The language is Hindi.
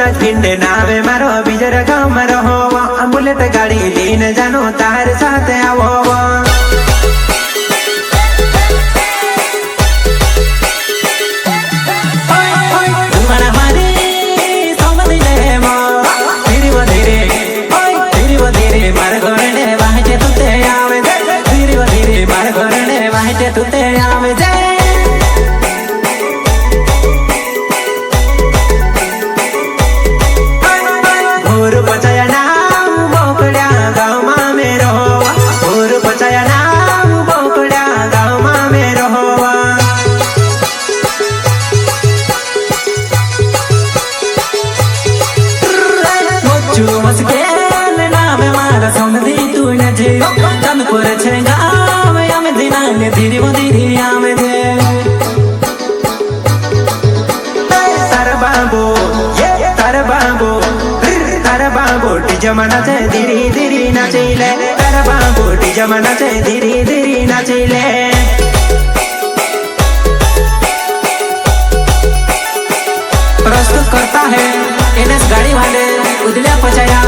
सूरज पिंड नावे मारो बीजर गाँव में रहो बुलेट गाड़ी लीन जानो तार साथ आवो तुते आवे जे भोर पचाया नाम बोकड़ा गाँव मां में रहो भोर पचाया नाम बोकड़ा गाँव मां में रहो मोचू मस्के नाम मारा समझी तू न जे चंदपुर छे गाँव में दिना ने धीरे धीरे आवे दे तार बाबू जमाना से धीरे धीरे नाचैले तार बाबू जमाना से धीरे धीरे नाचैले प्रस्तुत करता है एनएस गाड़ी वाले उदल्या पचाया